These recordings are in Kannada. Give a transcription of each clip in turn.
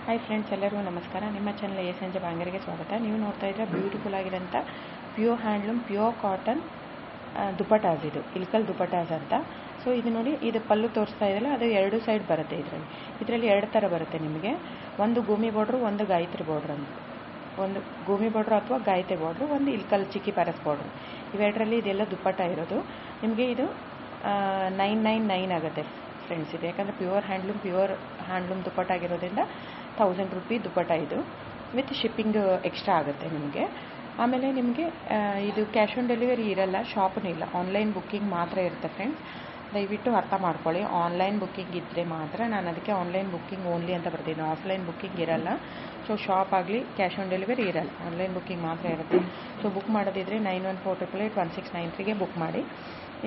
ಹಾಯ್ ಫ್ರೆಂಡ್ಸ್, ಎಲ್ಲರಿಗೂ ನಮಸ್ಕಾರ. ನಿಮ್ಮ ಚಾನಲ್ ಎ ಸಂಜೆ ಬಾಂಗರಿಗೆ ಸ್ವಾಗತ. ನೀವು ನೋಡ್ತಾ ಇದ್ರೆ ಬ್ಯೂಟಿಫುಲ್ ಆಗಿರೋಂಥ pure handloom pure cotton dupattas. ಇದು ಇಲ್ಕಲ್ ದುಪಟಾಸ್ ಅಂತ. ಸೊ ಇದು ನೋಡಿ, ಇದು ಪಲ್ಲು ತೋರಿಸ್ತಾ ಇದೆಯಲ್ಲ, ಅದು ಎರಡು ಸೈಡ್ ಬರುತ್ತೆ. ಇದರಲ್ಲಿ ಎರಡು ಥರ ಬರುತ್ತೆ ನಿಮಗೆ. ಒಂದು ಗೋಮಿ ಬಾರ್ಡ್ರು, ಒಂದು ಗಾಯತ್ರಿ ಬಾರ್ಡ್ರ್ ಅಂತ. ಒಂದು ಗೋಮಿ ಬಾರ್ಡ್ರು ಅಥವಾ ಗಾಯತ್ರಿ ಬಾರ್ಡ್ರು, ಒಂದು ಇಲ್ಕಲ್ ಚಿಕ್ಕಿ ಪ್ಯಾರಸ್ ಬಾರ್ಡ್ರು. ಇವೆರಡರಲ್ಲಿ ಇದೆಲ್ಲ ದುಪ್ಪಟ್ಟ ಇರೋದು. ನಿಮಗೆ ಇದು 999 ಆಗುತ್ತೆ ಫ್ರೆಂಡ್ಸ್. ಇದು ಯಾಕಂದರೆ ಪ್ಯೂರ್ ಹ್ಯಾಂಡ್ಲೂಮ್ ದುಪ್ಪಟ್ಟ ಆಗಿರೋದ್ರಿಂದ 1000 ರೂಪಿ ದುಪ್ಪಟ್ಟ ಇದು. ವಿತ್ ಶಿಪ್ಪಿಂಗ್ ಎಕ್ಸ್ಟ್ರಾ ಆಗುತ್ತೆ ನಿಮಗೆ. ಆಮೇಲೆ ನಿಮಗೆ ಇದು ಕ್ಯಾಶ್ ಆನ್ ಡೆಲಿವರಿ ಇರಲ್ಲ, ಶಾಪೂ ಇಲ್ಲ, ಆನ್ಲೈನ್ ಬುಕ್ಕಿಂಗ್ ಮಾತ್ರ ಇರುತ್ತೆ ಫ್ರೆಂಡ್ಸ್. ದಯವಿಟ್ಟು ಅರ್ಥ ಮಾಡ್ಕೊಳ್ಳಿ. ಆನ್ಲೈನ್ ಬುಕ್ಕಿಂಗ್ ಇದ್ದರೆ ಮಾತ್ರ, ನಾನು ಅದಕ್ಕೆ ಆನ್ಲೈನ್ ಬುಕ್ಕಿಂಗ್ ಓನ್ಲಿ ಅಂತ ಬರ್ತೀನಿ. ಆಫ್ಲೈನ್ ಬುಕ್ಕಿಂಗ್ ಇರಲ್ಲ. ಸೊ ಶಾಪ್ ಆಗಲಿ ಕ್ಯಾಶ್ ಆನ್ ಡೆಲಿವರಿ ಇರಲ್ಲ, ಆನ್ಲೈನ್ ಬುಕ್ಕಿಂಗ್ ಮಾತ್ರ ಇರುತ್ತೆ. ಸೊ ಬುಕ್ ಮಾಡೋದಿದ್ರೆ 9148881693ಗೆ ಬುಕ್ ಮಾಡಿ.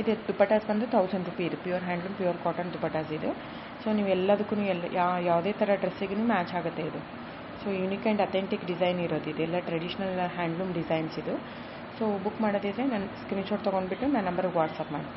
ಇದು ದುಪಟಾಸ್ ಬಂದು 1000 ರೂಪಿ. ಇದು pure handloom pure cotton dupattas ಇದು. ಸೊ ನೀವು ಎಲ್ಲದಕ್ಕೂ ಯಾವುದೇ ಥರ ಡ್ರೆಸ್ಸಿಗೂ ಮ್ಯಾಚ್ ಆಗುತ್ತೆ ಇದು. So unique and authentic design ಇರೋದು. ಇದೆಲ್ಲ ಟ್ರೆಡಿಷ್ನಲ್ ಹ್ಯಾಂಡ್ಲೂಮ್ ಡಿಸೈನ್ಸ್ ಇದು. ಸೊ ಬುಕ್ ಮಾಡೋದಿದ್ರೆ ನಾನು ಸ್ಕ್ರೀನ್ಶಾಟ್ ತೊಗೊಂಡ್ಬಿಟ್ಟು ನನ್ನ ನಂಬರ್ಗೆ ವಾಟ್ಸಪ್ ಮಾಡಿ.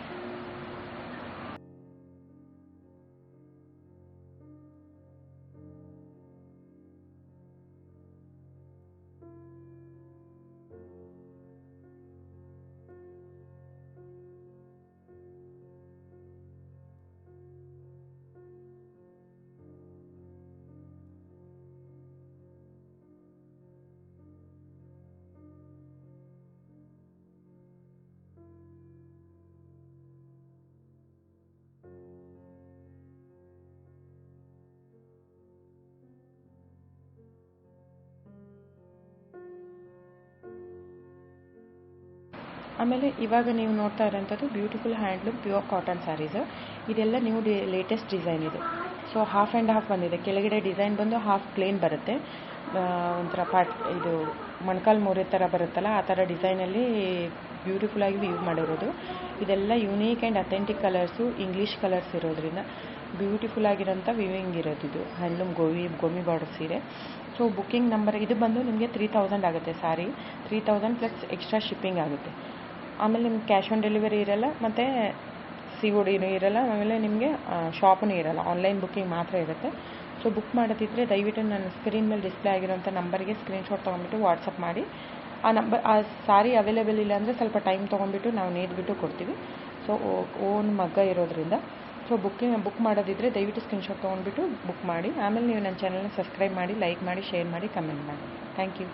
ಆಮೇಲೆ ಇವಾಗ ನೀವು ನೋಡ್ತಾ ಇರೋಂಥದ್ದು beautiful handloom pure cotton saris. ಇದೆಲ್ಲ ನ್ಯೂ ಲೇಟೆಸ್ಟ್ ಡಿಸೈನ್ ಇದು. ಸೊ ಹಾಫ್ ಆ್ಯಂಡ್ ಹಾಫ್ ಬಂದಿದೆ. ಕೆಳಗಡೆ ಡಿಸೈನ್ ಬಂದು ಹಾಫ್ ಪ್ಲೇನ್ ಬರುತ್ತೆ. ಒಂಥರ ಇದು ಮೊಣಕಾಲು ಮೂರೆ ಥರ ಬರುತ್ತಲ್ಲ, ಆ ಥರ ಡಿಸೈನಲ್ಲಿ ಬ್ಯೂಟಿಫುಲ್ಲಾಗಿ ವ್ಯೂ ಮಾಡಿರೋದು. ಇದೆಲ್ಲ unique and authentic colours, English colours ಇರೋದ್ರಿಂದ ಬ್ಯೂಟಿಫುಲ್ ಆಗಿರೋಂಥ ವ್ಯೂವಿಂಗ್ ಇರೋದು. ಇದು ಹ್ಯಾಂಡ್ಲೂಮ್ ಗೋಮಿ ಬಾರ್ಡರ್ ಸೀರೆ. ಸೊ ಬುಕ್ಕಿಂಗ್ ನಂಬರ್ ಇದು ಬಂದು ನಿಮಗೆ 3000 ಆಗುತ್ತೆ ಸಾರಿ. 3000 ಪ್ಲಸ್ ಎಕ್ಸ್ಟ್ರಾ ಶಿಪ್ಪಿಂಗ್ ಆಗುತ್ತೆ. ಆಮೇಲೆ ನಿಮ್ಗೆ ಕ್ಯಾಶ್ ಆನ್ ಡೆಲಿವರಿ ಇರಲ್ಲ, ಮತ್ತು COD ಇರಲ್ಲ. ಆಮೇಲೆ ನಿಮಗೆ ಶಾಪೂ ಇರಲ್ಲ, ಆನ್ಲೈನ್ ಬುಕ್ಕಿಂಗ್ ಮಾತ್ರ ಇರುತ್ತೆ. ಸೊ ಬುಕ್ ಮಾಡೋದಿದ್ರೆ ದಯವಿಟ್ಟು ನನ್ನ ಸ್ಕ್ರೀನ್ ಮೇಲೆ ಡಿಸ್ಪ್ಲೇ ಆಗಿರೋಂಥ ನಂಬರ್ಗೆ ಸ್ಕ್ರೀನ್ಶಾಟ್ ತೊಗೊಂಡ್ಬಿಟ್ಟು ವಾಟ್ಸಪ್ ಮಾಡಿ. ಆ ಸಾರಿ ಅವೈಲೇಬಲ್ ಇಲ್ಲ ಅಂದರೆ ಸ್ವಲ್ಪ ಟೈಮ್ ತೊಗೊಂಡ್ಬಿಟ್ಟು ನಾವು ನೇದ್ಬಿಟ್ಟು ಕೊಡ್ತೀವಿ. ಸೊ ಓನ್ ಮಗ್ಗ ಇರೋದ್ರಿಂದ. ಸೊ ಬುಕ್ ಮಾಡೋದಿದ್ರೆ ದಯವಿಟ್ಟು ಸ್ಕ್ರೀನ್ಶಾಟ್ ತೊಗೊಂಡ್ಬಿಟ್ಟು ಬುಕ್ ಮಾಡಿ. ಆಮೇಲೆ ನೀವು ನನ್ನ ಚಾನಲ್ನ ಸಬ್ಸ್ಕ್ರೈಬ್ ಮಾಡಿ, ಲೈಕ್ ಮಾಡಿ, ಶೇರ್ ಮಾಡಿ, ಕಮೆಂಟ್ ಮಾಡಿ. Thank you.